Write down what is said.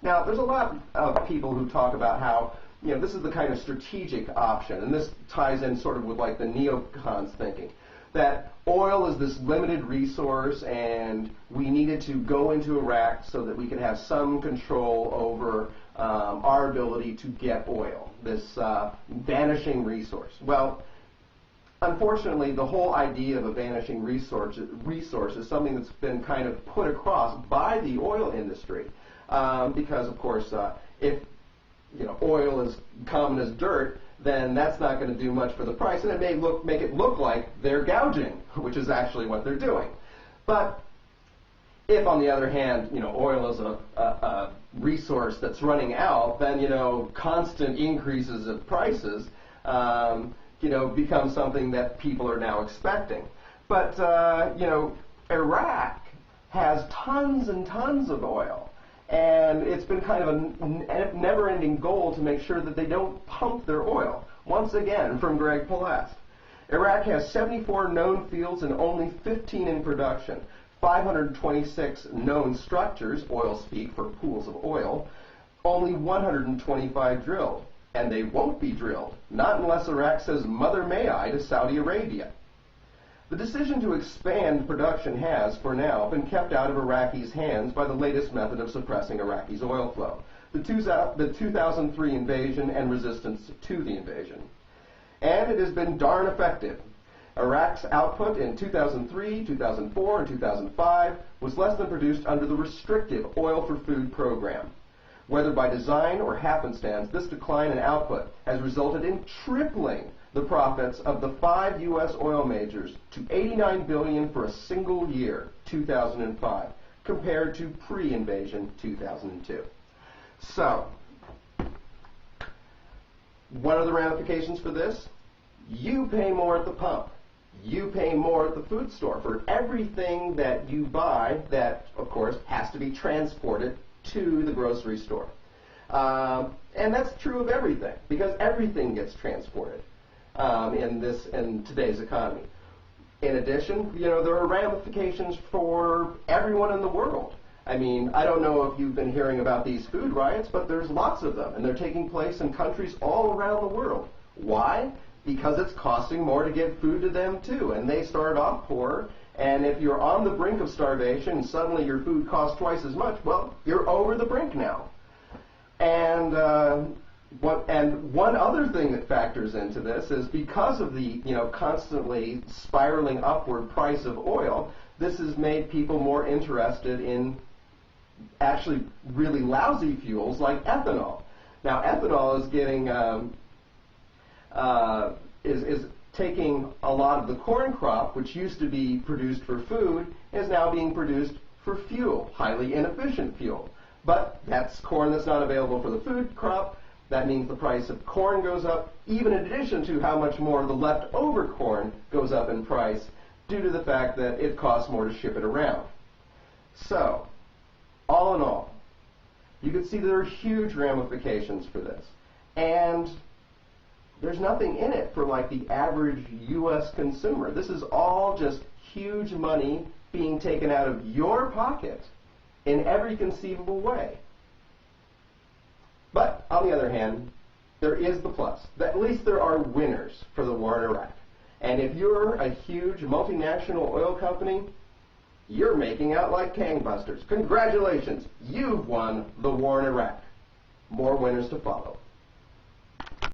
Now, there's a lot of people who talk about how, this is the kind of strategic option, and this ties in sort of with like the neocons thinking, that oil is this limited resource and we needed to go into Iraq so that we could have some control over our ability to get oil, this vanishing resource. Well, unfortunately, the whole idea of a vanishing resource is something that's been kind of put across by the oil industry because, of course, if oil is common as dirt, then that's not going to do much for the price, and it may make it look like they're gouging, which is actually what they're doing. But if, on the other hand, oil is a resource that's running out, then constant increases of prices become something that people are now expecting. But Iraq has tons and tons of oil. And it's been kind of a never-ending goal to make sure that they don't pump their oil. Once again, from Greg Palast. Iraq has 74 known fields and only 15 in production. 526 known structures, oil speak for pools of oil, only 125 drilled. And they won't be drilled, not unless Iraq says "Mother may I" to Saudi Arabia. The decision to expand production has, for now, been kept out of Iraqis' hands by the latest method of suppressing Iraqis' oil flow, the 2003 invasion and resistance to the invasion. And it has been darn effective. Iraq's output in 2003, 2004, and 2005 was less than produced under the restrictive Oil for Food program. Whether by design or happenstance, this decline in output has resulted in tripling the profits of the 5 U.S. oil majors to $89 billion for a single year, 2005, compared to pre-invasion 2002. So, what are the ramifications for this? You pay more at the pump. You pay more at the food store for everything that you buy that, of course, has to be transported to the grocery store. And that's true of everything, because everything gets transported in today's economy. In addition, there are ramifications for everyone in the world. I mean, I don't know if you've been hearing about these food riots, but there's lots of them, and they're taking place in countries all around the world. Why? Because it's costing more to get food to them too, and they started off poor. And if you're on the brink of starvation and suddenly your food costs twice as much, well, you're over the brink now. And one other thing that factors into this is because of the constantly spiraling upward price of oil, this has made people more interested in actually really lousy fuels like ethanol. Now, ethanol is getting is taking a lot of the corn crop, which used to be produced for food, is now being produced for fuel, highly inefficient fuel. But that's corn that's not available for the food crop. That means the price of corn goes up, even in addition to how much more the leftover corn goes up in price due to the fact that it costs more to ship it around. So, all in all, you can see there are huge ramifications for this. And there's nothing in it for like the average U.S. consumer. This is all just huge money being taken out of your pocket in every conceivable way. But on the other hand, there is the plus. At least there are winners for the war in Iraq. And if you're a huge multinational oil company, you're making out like gangbusters. Congratulations, you've won the war in Iraq. More winners to follow.